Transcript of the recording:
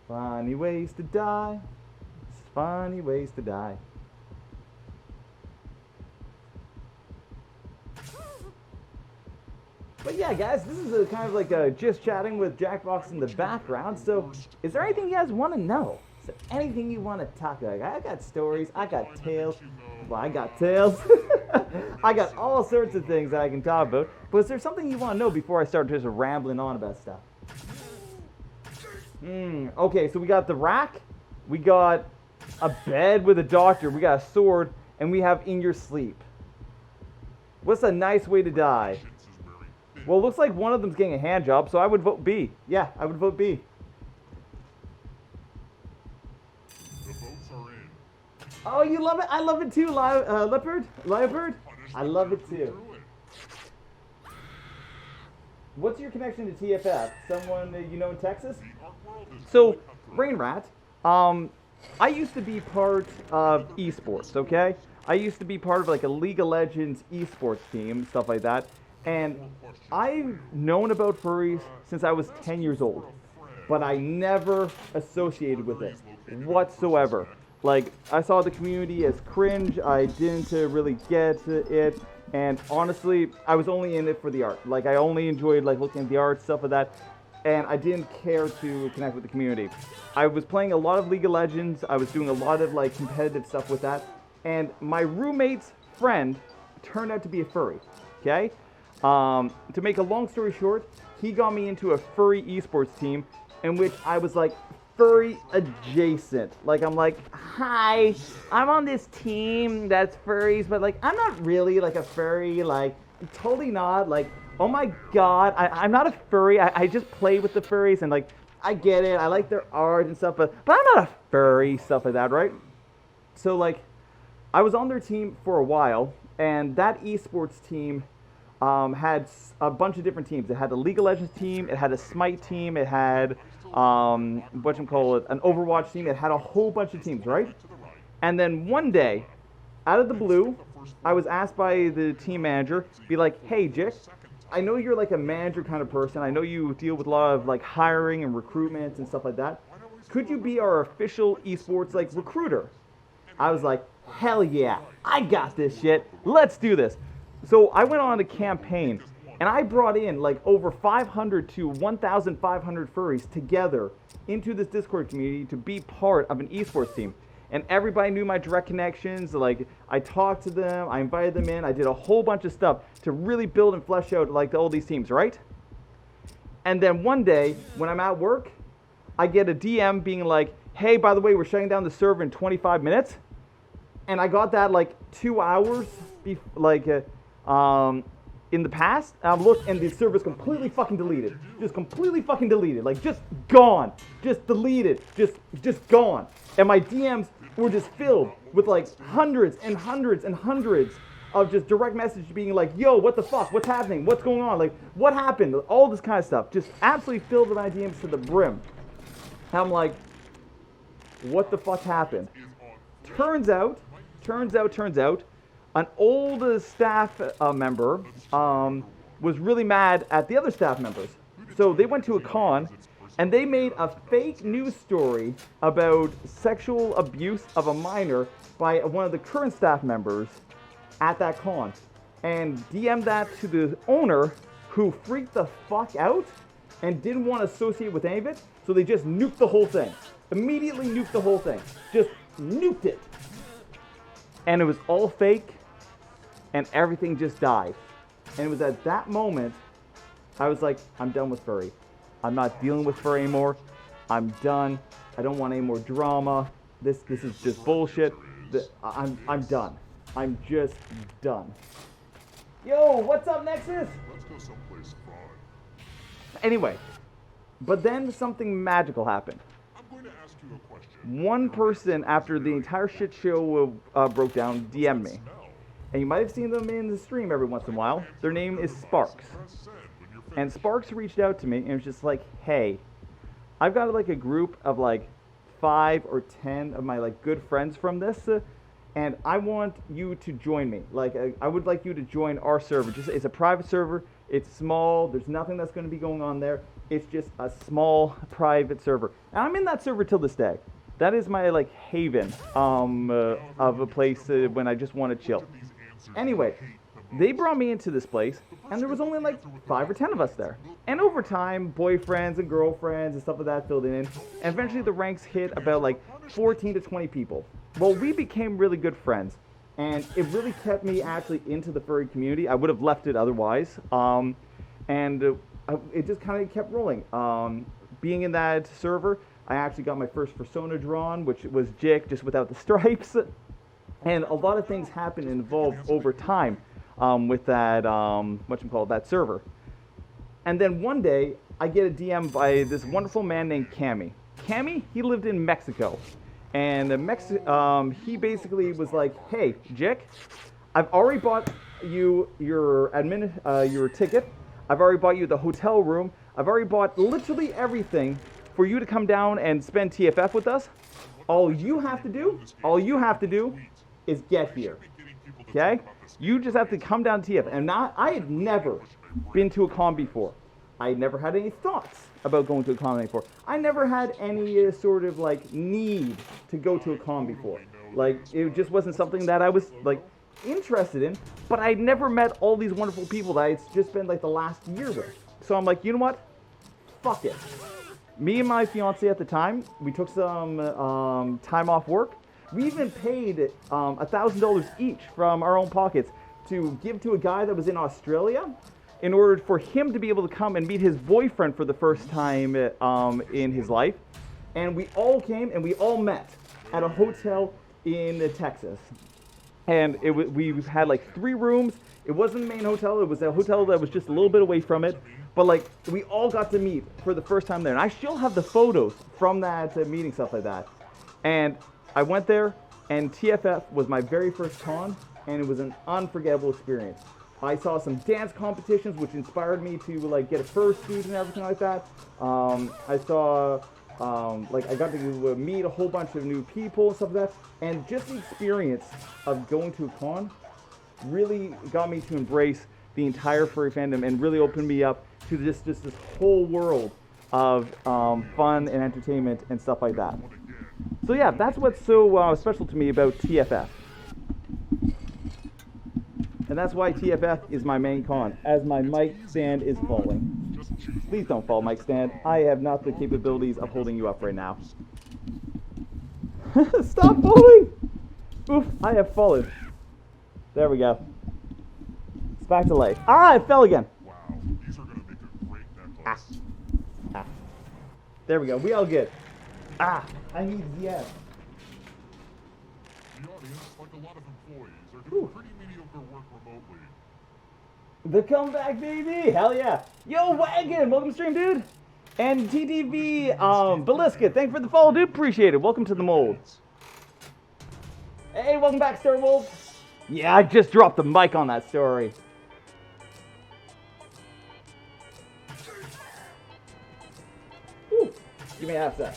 Funny ways to die. Funny ways to die. But yeah, guys, this is a kind of like a just chatting with Jackbox in the background. So, is there anything you guys want to know? Is there anything you want to talk about? I got stories. I got tales. Well, I got tales. I got all sorts of things that I can talk about. But is there something you want to know before I start just rambling on about stuff? Okay, so we got the rack. We got a bed with a doctor. We got a sword. And we have in your sleep. What's a nice way to die? Well, it looks like one of them's getting a hand job, so I would vote B. Yeah, I would vote B. The votes are in. Oh, you love it? I love it too, Leopard. I love it too. What's your connection to TFF? Someone that you know in Texas? So, Rain Rat, I used to be part of esports, okay? I used to be part of like a League of Legends esports team, stuff like that. And I've known about furries since I was 10 years old, but I never associated with it whatsoever. Like, I saw the community as cringe, I didn't really get it, and honestly, I was only in it for the art. Like, I only enjoyed like looking at the art, stuff like that, and I didn't care to connect with the community. I was playing a lot of League of Legends, I was doing a lot of like competitive stuff with that, and my roommate's friend turned out to be a furry, okay? To make a long story short, he got me into a furry esports team in which I was like furry adjacent. Like I'm like, hi, I'm on this team that's furries, but like I'm not really like a furry, like totally not. Like, oh my god, I'm not a furry. I just play with the furries and like I get it. I like their art and stuff, but I'm not a furry, stuff like that, right? So like I was on their team for a while, and that esports team had a bunch of different teams. It had a League of Legends team, it had a Smite team, it had an Overwatch team. It had a whole bunch of teams, right? And then one day, out of the blue, I was asked by the team manager, be like, hey, Jick, I know you're like a manager kind of person. I know you deal with a lot of like hiring and recruitment and stuff like that. Could you be our official esports like recruiter? I was like, hell yeah, I got this shit. Let's do this. So I went on a campaign, and I brought in like over 500 to 1,500 furries together into this Discord community to be part of an esports team. And everybody knew my direct connections. Like, I talked to them, I invited them in, I did a whole bunch of stuff to really build and flesh out like all these teams, right? And then one day, when I'm at work, I get a DM being like, hey, by the way, we're shutting down the server in 25 minutes. And I got that like 2 hours, in the past. Look, and the server's completely fucking deleted. Just completely fucking deleted. Like, just gone. Just deleted. Just gone. And my DMs were just filled with like hundreds and hundreds and hundreds of just direct message being like, yo, what the fuck? What's happening? What's going on? Like, what happened? All this kind of stuff. Just absolutely filled with my DMs to the brim. And I'm like, what the fuck happened? Turns out, an old staff member was really mad at the other staff members. So they went to a con, and they made a fake news story about sexual abuse of a minor by one of the current staff members at that con, and DM'd that to the owner, who freaked the fuck out and didn't want to associate with any of it, so they just nuked the whole thing. Immediately nuked the whole thing. Just nuked it. And it was all fake, and everything just died. And it was at that moment, I was like, I'm done with furry. I'm not dealing with furry anymore. I'm done. I don't want any more drama. This is just bullshit. I'm done. I'm just done. Yo, what's up, Nexus? Let's go someplace fun. Anyway, but then something magical happened. I'm going to ask you a question. One person, after the entire shit show broke down, DM'd me. And you might have seen them in the stream every once in a while. Their name is Sparks. And Sparks reached out to me and was just like, hey, I've got like a group of like 5 or 10 of my like good friends from this, and I want you to join me. Like, I would like you to join our server. It's a private server. It's small. There's nothing that's going to be going on there. It's just a small private server. And I'm in that server till this day. That is my like haven of a place when I just want to chill. Anyway, they brought me into this place, and there was only like 5 or 10 of us there. And over time, boyfriends and girlfriends and stuff like that filled in. And eventually the ranks hit about like 14 to 20 people. Well, we became really good friends. And it really kept me actually into the furry community. I would have left it otherwise. It just kind of kept rolling. Being in that server, I actually got my first persona drawn, which was Jick, just without the stripes. And a lot of things happened and evolved over time with that, that server. And then one day, I get a DM by this wonderful man named Cammy. Cammy, he lived in Mexico. And he basically was like, hey, Jick, I've already bought you your ticket. I've already bought you the hotel room. I've already bought literally everything for you to come down and spend TFF with us. All you have to do is get here. Okay? You just have to come down to TFF. And I had never been to a con before. I never had any thoughts about going to a con before. I never had any sort of like need to go to a con before. Like it just wasn't something that I was like interested in, but I'd never met all these wonderful people that I just spent like the last year with. So I'm like, you know what? Fuck it. Me and my fiance at the time, we took some time off work. We even paid $1,000 each from our own pockets to give to a guy that was in Australia in order for him to be able to come and meet his boyfriend for the first time in his life. And we all came and we all met at a hotel in Texas. And we had like 3 rooms. It wasn't the main hotel. It was a hotel that was just a little bit away from it. But like we all got to meet for the first time there. And I still have the photos from that meeting, stuff like that. And I went there, and TFF was my very first con, and it was an unforgettable experience. I saw some dance competitions, which inspired me to like get a fursuit and everything like that. I saw, I got to meet a whole bunch of new people and stuff like that. And just the experience of going to a con really got me to embrace the entire furry fandom and really opened me up to just this whole world of fun and entertainment and stuff like that. So yeah, that's what's so special to me about TFF. And that's why TFF is my main con, as my mic stand is falling. Please don't fall, mic stand. I have not the capabilities of holding you up right now. Stop falling! Oof, I have fallen. There we go. It's back to life. Ah, it fell again. Wow, these are going to make a great necklace. Ah. There we go. We all good. Ah, I need ZF. The audience, like a lot of employees, are doing pretty mediocre work remotely. The comeback, baby! Hell yeah! Yo, Wagon! Welcome to stream, dude! And TTV, Beliska, thanks for the follow, dude. Appreciate it. Welcome to the mold. Hey, welcome back, Star Wolf. Yeah, I just dropped the mic on that story. Woo. Give me a half sec.